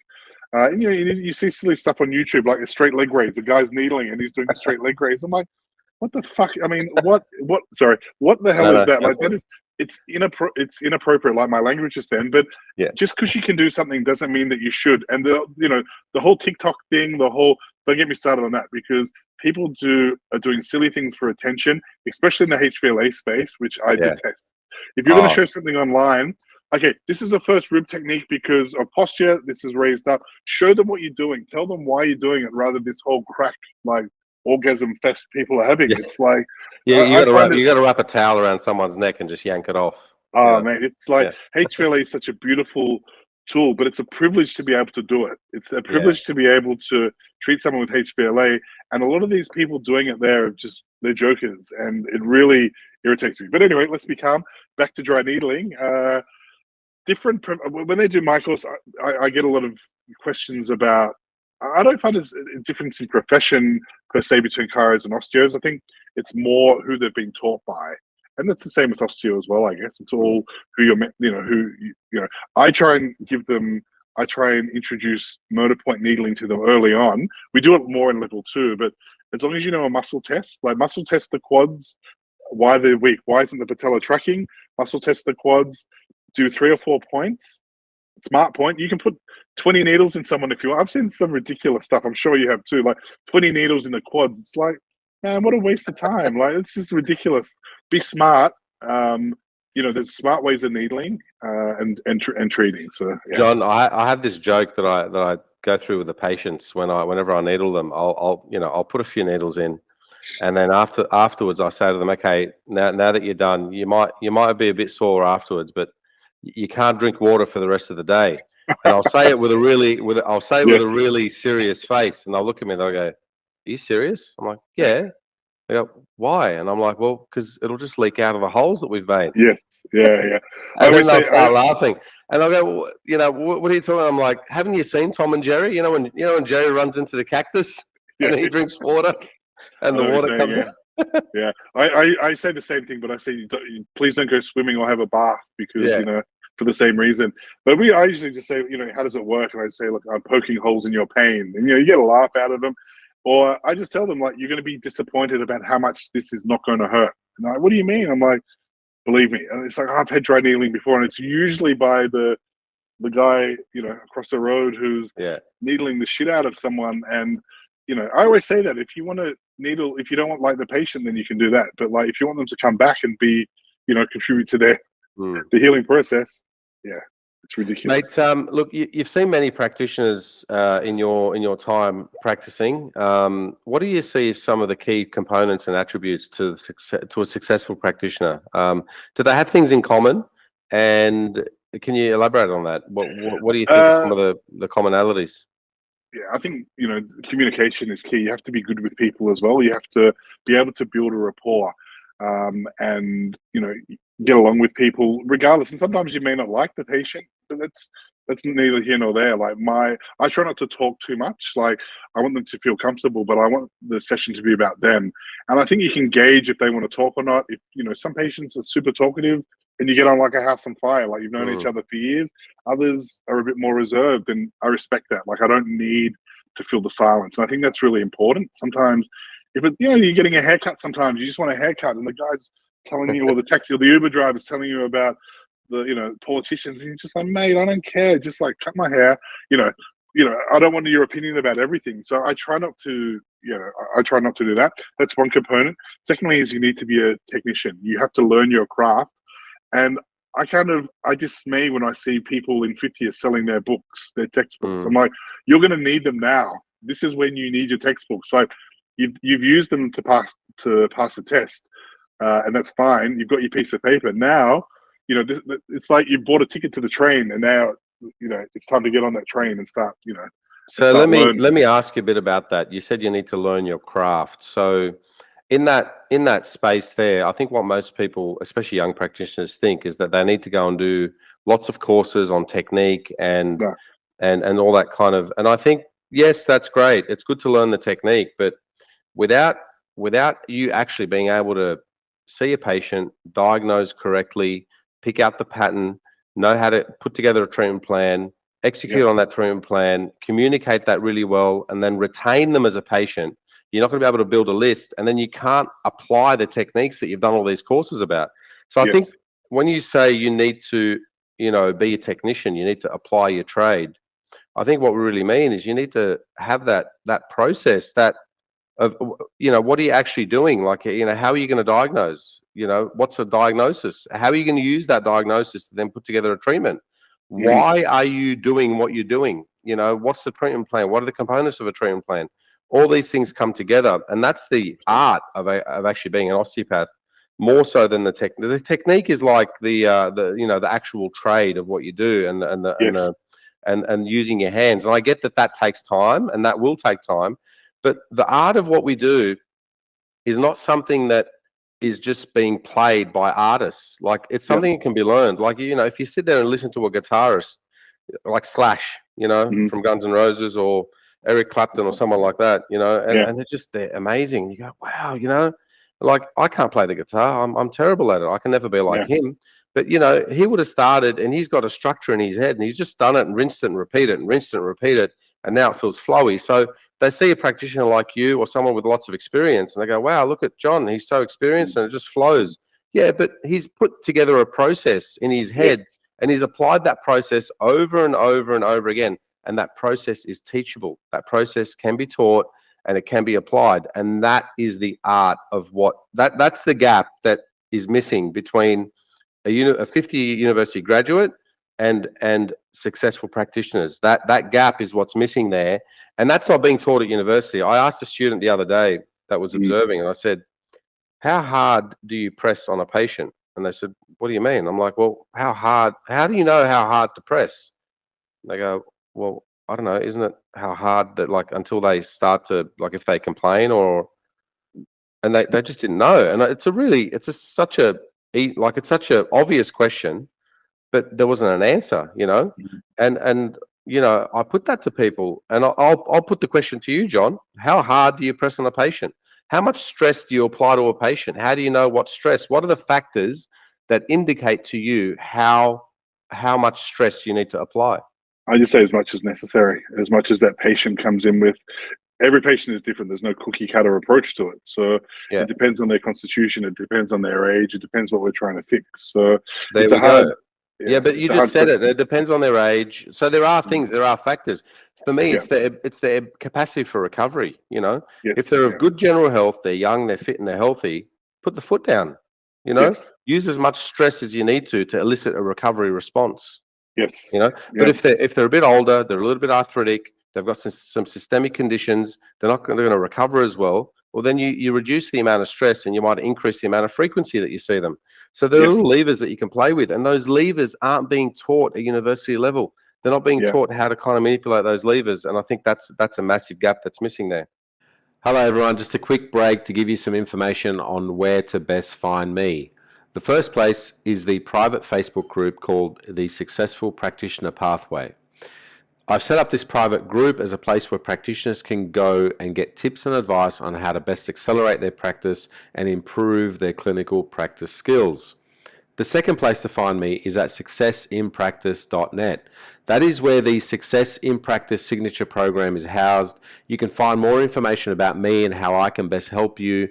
[SPEAKER 2] You see silly stuff on YouTube, like a straight leg raise. The guy's needling and he's doing a straight leg raise. I'm like, what the fuck? I mean, what the hell is that? Like, it's inappropriate, like my language is then, but just because you can do something doesn't mean that you should. And the whole TikTok thing, don't get me started on that, because people are doing silly things for attention, especially in the HVLA space, which I detest. If you're going to show something online, okay, this is the first rib technique because of posture, this is raised up. Show them what you're doing. Tell them why you're doing it, rather than this whole crack, like, orgasm fest people are having. It's like,
[SPEAKER 1] you got to wrap a towel around someone's neck and just yank it off.
[SPEAKER 2] Man, it's like HVLA is such a beautiful tool, but it's a privilege to be able to do it. It's a privilege to be able to treat someone with HPLA, and a lot of these people doing it there are just, they're jokers, and it really irritates me. But anyway, let's be calm. Back to dry needling. When they do my course, I get a lot of questions about, I don't find there's a difference in profession per se between chiros and osteos. I think it's more who they've been taught by. And that's the same with osteo as well, I guess. It's all who you're, I try and introduce motor point needling to them early on. We do it more in level 2, but as long as you know a muscle test, like muscle test the quads, why they're weak, why isn't the patella tracking, muscle test the quads, do 3 or 4 points, smart point. You can put 20 needles in someone if you want. I've seen some ridiculous stuff. I'm sure you have too, like 20 needles in the quads. It's like, man, what a waste of time. Like, it's just ridiculous. Be smart. There's smart ways of needling and treating. So yeah.
[SPEAKER 1] John, I have this joke that I go through with the patients whenever I needle them. I'll put a few needles in, and then afterwards I say to them, okay, now that you're done, you might be a bit sore afterwards, but you can't drink water for the rest of the day. And I'll say it with a really serious face, and they'll look at me and they'll go, "Are you serious?" I'm like, "Yeah." They go, "Why?" And I'm like, "Well, because it'll just leak out of the holes that we've made."
[SPEAKER 2] Yes, yeah.
[SPEAKER 1] And then they'll start laughing, and I'll go, "Well, what are you talking about?" I'm like, "Haven't you seen Tom and Jerry? When Jerry runs into the cactus and he drinks water, and the water comes out."
[SPEAKER 2] Yeah, I say the same thing, but I say please don't go swimming or have a bath because for the same reason. But I usually just say, how does it work? And I say, look, I'm poking holes in your pain, and you get a laugh out of them. Or I just tell them, like, you're going to be disappointed about how much this is not going to hurt. And they're like, what do you mean? I'm like, believe me. And it's like, I've had dry needling before, and it's usually by the guy across the road who's needling the shit out of someone. And I always say that if you want to needle, if you don't want the patient, then you can do that. But like, if you want them to come back and be, contribute to the healing process, it's ridiculous.
[SPEAKER 1] Mate, look, you've seen many practitioners in your time practicing. What do you see as some of the key components and attributes to a successful practitioner? Do they have things in common? And can you elaborate on that? What do you think are some of the commonalities?
[SPEAKER 2] Yeah, I think, communication is key. You have to be good with people as well. You have to be able to build a rapport and, get along with people regardless. And sometimes you may not like the patient, but that's neither here nor there. Like I try not to talk too much. Like, I want them to feel comfortable, but I want the session to be about them. And I think you can gauge if they want to talk or not. If, some patients are super talkative and you get on like a house on fire, like you've known each other for years. Others are a bit more reserved, and I respect that. Like, I don't need to feel the silence. And I think that's really important. Sometimes if you're getting a haircut, sometimes you just want a haircut and the guy's telling you, or the taxi or the Uber driver's telling you about the, politicians, and you're just like, mate, I don't care. Just like, cut my hair. I don't want your opinion about everything. So I try not to, I try not to do that. That's one component. Secondly is you need to be a technician. You have to learn your craft. And I dismay when I see people in 50s selling their books, their textbooks. I'm like, you're going to need them now. This is when you need your textbooks. Like, you've used them to pass the test, and that's fine. You've got your piece of paper. Now, it's like you bought a ticket to the train, and now, it's time to get on that train and start,
[SPEAKER 1] So let me ask you a bit about that. You said you need to learn your craft. So in that space there, I think what most people, especially young practitioners, think is that they need to go and do lots of courses on technique and all that kind of. And I think, yes, that's great. It's good to learn the technique, but without you actually being able to see a patient, diagnose correctly, pick out the pattern, know how to put together a treatment plan, execute on that treatment plan, communicate that really well, and then retain them as a patient, you're not going to be able to build a list, and then you can't apply the techniques that you've done all these courses about. So I think when you say you need to, be a technician, you need to apply your trade. I think what we really mean is you need to have that process of, what are you actually doing? Like, how are you going to diagnose? What's a diagnosis? How are you going to use that diagnosis to then put together a treatment? Why are you doing what you're doing? What's the treatment plan? What are the components of a treatment plan? All these things come together, and that's the art of actually being an osteopath, more so than the technique. The technique is like the actual trade of what you do, and and using your hands. And I get that that takes time, and that will take time. But the art of what we do is not something that is just being played by artists. Like, it's something that can be learned. Like, you know, if you sit there and listen to a guitarist like Slash, you know, from Guns N' Roses, or Eric Clapton or someone like that, you know, and they're amazing. You go, wow, you know, like, I can't play the guitar. I'm terrible at it. I can never be like him. But, you know, he would have started, and he's got a structure in his head, and he's just done it and rinsed it and repeated it and rinsed it and repeated, and now it feels flowy. So they see a practitioner like you or someone with lots of experience, and they go, wow, look at Jon. He's so experienced and it just flows. Yeah, but he's put together a process in his head, and he's applied that process over and over and over again. And that process is teachable. That process can be taught, and it can be applied. And that is the art of that's the gap that is missing between a 50-year university graduate and successful practitioners. That gap is what's missing there. And that's not being taught at university. I asked a student the other day that was observing, and I said, how hard do you press on a patient? And they said, what do you mean? I'm like, well, how do you know how hard to press? And they go, well, I don't know. Isn't it how hard that, like, until they start to, like, if they complain and they just didn't know. And it's such a obvious question, but there wasn't an answer, you know? And, you know, I put that to people, and I'll put the question to you, Jon. How hard do you press on a patient? How much stress do you apply to a patient? How do you know what stress? What are the factors that indicate to you how much stress you need to apply?
[SPEAKER 2] I just say as much as necessary, as much as that patient comes in with. Every patient is different. There's no cookie cutter approach to it. So it depends on their constitution. It depends on their age. It depends what we're trying to fix. So
[SPEAKER 1] there we go. Yeah, but you just said it. It depends on their age. So there are things, there are factors. For me, it's their capacity for recovery. You know, if they're of good general health, they're young, they're fit, and they're healthy, put the foot down. You know, use as much stress as you need to elicit a recovery response. You know, but if they're a bit older, they're a little bit arthritic, they've got some systemic conditions, they're going to recover as well. Well, then you reduce the amount of stress, and you might increase the amount of frequency that you see them. So there are little levers that you can play with, and those levers aren't being taught at university level. They're not being taught how to kind of manipulate those levers, and I think that's a massive gap that's missing there. Hello, everyone. Just a quick break to give you some information on where to best find me. The first place is the private Facebook group called the Successful Practitioner Pathway. I've set up this private group as a place where practitioners can go and get tips and advice on how to best accelerate their practice and improve their clinical practice skills. The second place to find me is at successinpractice.net. That is where the Success in Practice signature program is housed. You can find more information about me and how I can best help you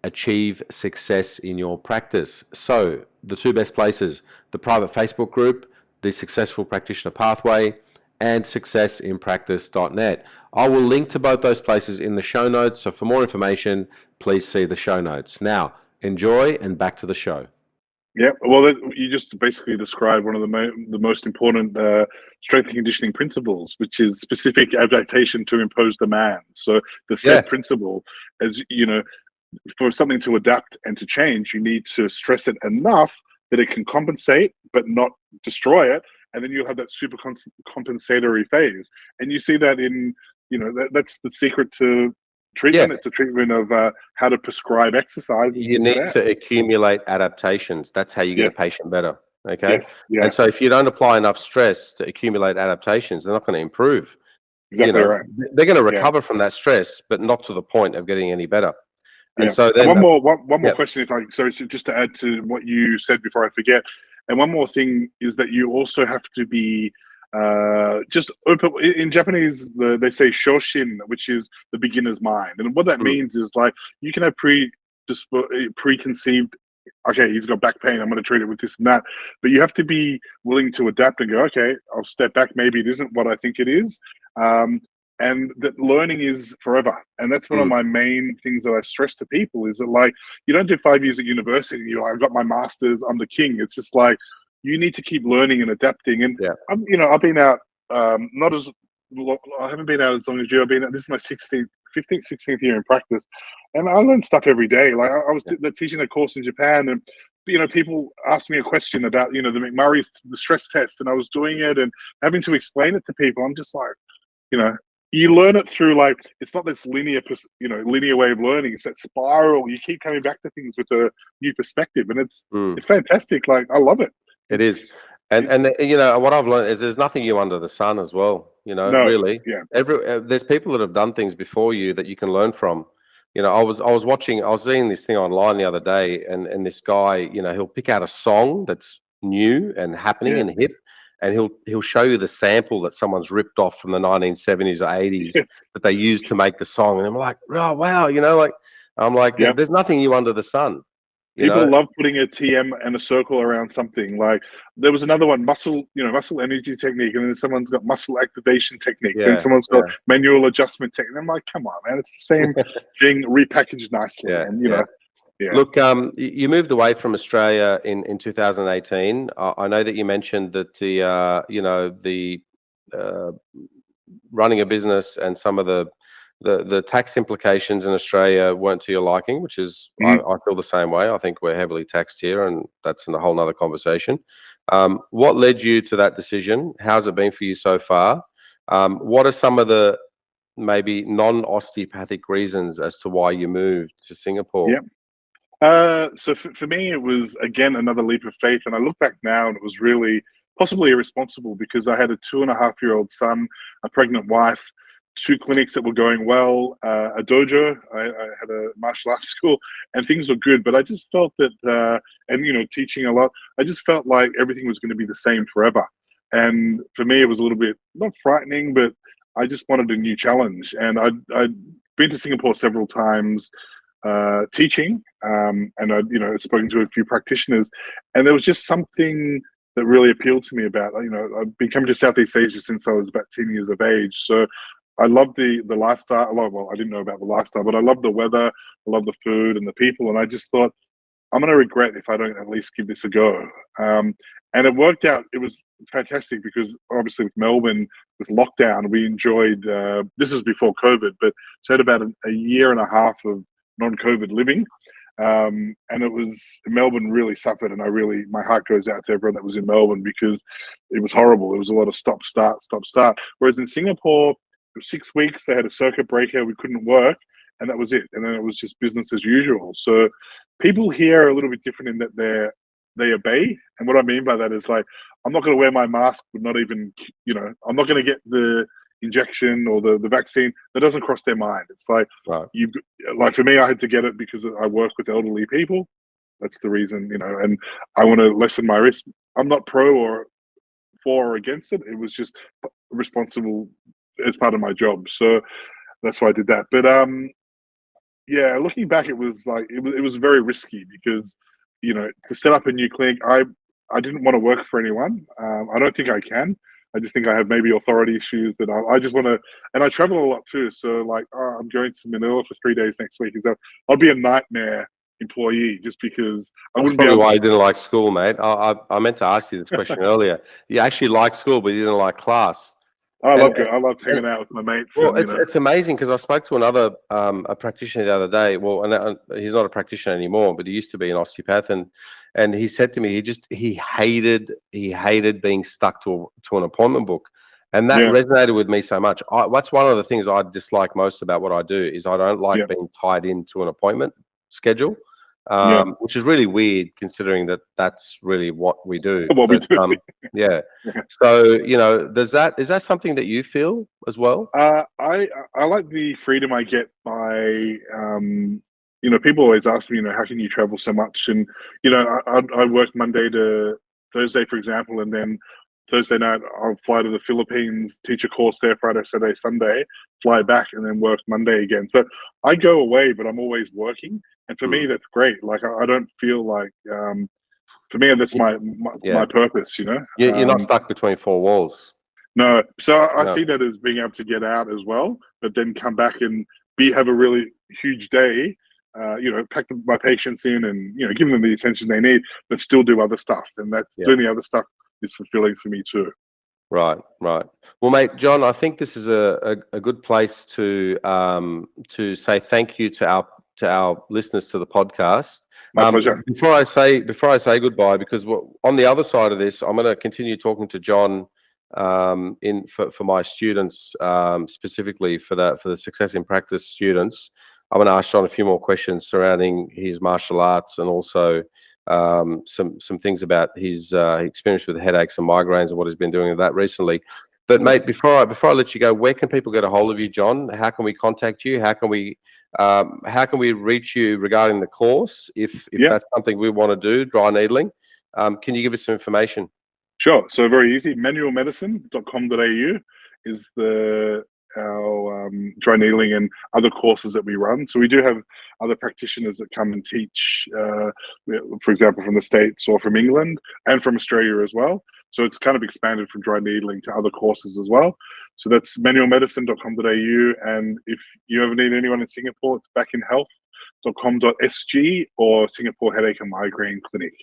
[SPEAKER 1] achieve success in your practice. So the two best places, the private Facebook group, the Successful Practitioner Pathway, and successinpractice.net. I will link to both those places in the show notes. So for more information, please see the show notes. Now, enjoy, and back to the show.
[SPEAKER 2] Yeah, well, you just basically described one of the most important strength and conditioning principles, which is specific adaptation to imposed demand. So the set principle, as you know, for something to adapt and to change, you need to stress it enough that it can compensate but not destroy it, and then you'll have that super compensatory phase. And you see that in, you know, that's the secret to treatment. It's a treatment of how to prescribe exercise.
[SPEAKER 1] You need to accumulate adaptations. That's how you get a patient better. Okay. And so if you don't apply enough stress to accumulate adaptations, they're not going to improve.
[SPEAKER 2] Exactly right.
[SPEAKER 1] They're going to recover from that stress, but not to the point of getting any better. And so then
[SPEAKER 2] one more question, just to add to what you said before I forget. And one more thing is that you also have to be just open. In Japanese, they say shoshin, which is the beginner's mind. And what that means is, like, you can have preconceived, okay, he's got back pain, I'm going to treat it with this and that. But you have to be willing to adapt and go, okay, I'll step back. Maybe it isn't what I think it is. And that learning is forever. And that's one of my main things that I stress to people, is that, like, you don't do 5 years at university, I've got my master's, I'm the king. It's just like, you need to keep learning and adapting. And I've been out, I haven't been out as long as you. This is my 15th, 16th year in practice, and I learn stuff every day. Like, I was teaching a course in Japan, and people asked me a question about, the McMurray's, the stress test, and I was doing it and having to explain it to people. I'm just like, you learn it through, like, it's not this linear way of learning. It's that spiral. You keep coming back to things with a new perspective, and it's fantastic. Like, I love it.
[SPEAKER 1] It is. And what I've learned is there's nothing new under the sun as well.
[SPEAKER 2] No,
[SPEAKER 1] really.
[SPEAKER 2] Yeah.
[SPEAKER 1] There's people that have done things before you that you can learn from. I was seeing this thing online the other day, and this guy, he'll pick out a song that's new and happening and hip, and he'll show you the sample that someone's ripped off from the 1970s or 80s that they used to make the song, and I'm like, oh wow, there's nothing new under the sun.
[SPEAKER 2] People love putting a TM and a circle around something. Like, there was another one, muscle energy technique, and then someone's got muscle activation technique, then someone's got manual adjustment technique. I'm like, come on, man, it's the same thing repackaged nicely. Look,
[SPEAKER 1] you moved away from Australia in 2018. I know that you mentioned that the running a business and some of the tax implications in Australia weren't to your liking, which is, I feel the same way. I think we're heavily taxed here, and that's a whole nother conversation. What led you to that decision? How's it been for you so far? What are some of the maybe non-osteopathic reasons as to why you moved to Singapore?
[SPEAKER 2] So for me, it was, again, another leap of faith. And I look back now, and it was really possibly irresponsible, because I had a 2.5-year-old son, a pregnant wife, 2 clinics that were going well, a dojo. I had a martial arts school, and things were good. But I just felt that, and teaching a lot, I just felt like everything was going to be the same forever. And for me, it was a little bit, not frightening, but I just wanted a new challenge. And I'd been to Singapore several times teaching, and I'd spoken to a few practitioners, and there was just something that really appealed to me about, I've been coming to Southeast Asia since I was about 10 years of age. So I love the lifestyle. Well, I didn't know about the lifestyle, but I love the weather, I love the food and the people. And I just thought, I'm going to regret if I don't at least give this a go. And it worked out. It was fantastic, because obviously with Melbourne, with lockdown, we enjoyed, this was before COVID, but so had about a year and a half of non-COVID living. And Melbourne really suffered, and my heart goes out to everyone that was in Melbourne, because it was horrible. There was a lot of stop, start. Whereas in Singapore, for 6 weeks, they had a circuit breaker, we couldn't work, and that was it. And then it was just business as usual. So people here are a little bit different in that they obey. And what I mean by that is, like, I'm not going to wear my mask, but not even, I'm not going to get the injection or the vaccine. That doesn't cross their mind. It's like, like for me, I had to get it because I work with elderly people. That's the reason, and I want to lessen my risk. I'm not pro or for or against it. It was just responsible as part of my job. So that's why I did that. But looking back, it was like, it was very risky, because, to set up a new clinic, I didn't want to work for anyone. I don't think I can. I just think I have maybe authority issues that I just want to, and I travel a lot too. So, like, I'm going to Manila for 3 days next week. So I'll be a nightmare employee, just because I wouldn't be able.
[SPEAKER 1] Probably why you didn't like school, mate. I meant to ask you this question earlier. You actually liked school, but you didn't like class.
[SPEAKER 2] I loved hanging out with my mates.
[SPEAKER 1] Well, it's amazing, because I spoke to another a practitioner the other day. Well, and he's not a practitioner anymore, but he used to be an osteopath, and he said to me, he hated being stuck to an appointment book, and that resonated with me so much. That's one of the things I dislike most about what I do, is I don't like being tied into an appointment schedule. Which is really weird, considering that that's really what we do. So, is that something that you feel as well?
[SPEAKER 2] I like the freedom I get by, people always ask me, how can you travel so much? And, I work Monday to Thursday, for example, and then Thursday night I'll fly to the Philippines, teach a course there Friday, Saturday, Sunday, fly back, and then work Monday again. So I go away, but I'm always working. And for me, that's great. Like, I don't feel like, for me, that's my purpose,
[SPEAKER 1] You're not stuck between 4 walls.
[SPEAKER 2] No. So I see that as being able to get out as well, but then come back and have a really huge day, pack my patients in and, give them the attention they need, but still do other stuff. And that's doing the other stuff is fulfilling for me too.
[SPEAKER 1] Right. Well, mate, John, I think this is a good place to say thank you to our listeners to the podcast.
[SPEAKER 2] My pleasure.
[SPEAKER 1] Before I say goodbye, because on the other side of this, I'm going to continue talking to Jon for my students, specifically for the Success in Practice students. I'm going to ask Jon a few more questions surrounding his martial arts and also some things about his experience with headaches and migraines and what he's been doing with that recently. But mate, before I let you go, where can people get a hold of you, Jon? How can we contact you? How can we reach you regarding the course if that's something we want to do, dry needling? Can you give us some information?
[SPEAKER 2] Sure. So very easy. Manualmedicine.com.au is our dry needling and other courses that we run. So we do have other practitioners that come and teach, for example, from the States or from England and from Australia as well. So it's kind of expanded from dry needling to other courses as well. So that's manualmedicine.com.au. And if you ever need anyone in Singapore, it's backinhealth.com.sg or Singapore Headache and Migraine Clinic.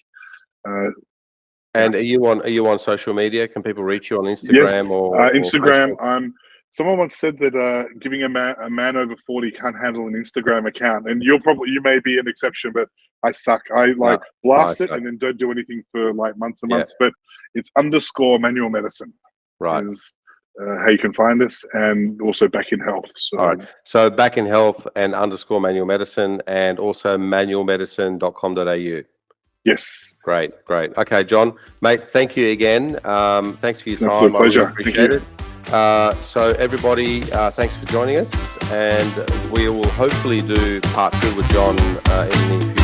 [SPEAKER 1] And are you on social media? Can people reach you on Instagram?
[SPEAKER 2] Yes,
[SPEAKER 1] or
[SPEAKER 2] Instagram.
[SPEAKER 1] Facebook?
[SPEAKER 2] Someone once said that giving a man over 40 can't handle an Instagram account, and you may be an exception, but I suck. I blast it and then don't do anything for like months and months. But it's _Manual Medicine.
[SPEAKER 1] Right.
[SPEAKER 2] Is how you can find us, and also Back in Health. So,
[SPEAKER 1] all right. So Back in Health and _Manual Medicine, and also manualmedicine.com.au.
[SPEAKER 2] Yes.
[SPEAKER 1] Great. Okay, Jon, mate, thank you again. Thanks for your time.
[SPEAKER 2] My pleasure.
[SPEAKER 1] I really appreciate it. So everybody, thanks for joining us, and we will hopefully do part 2 with Jon in the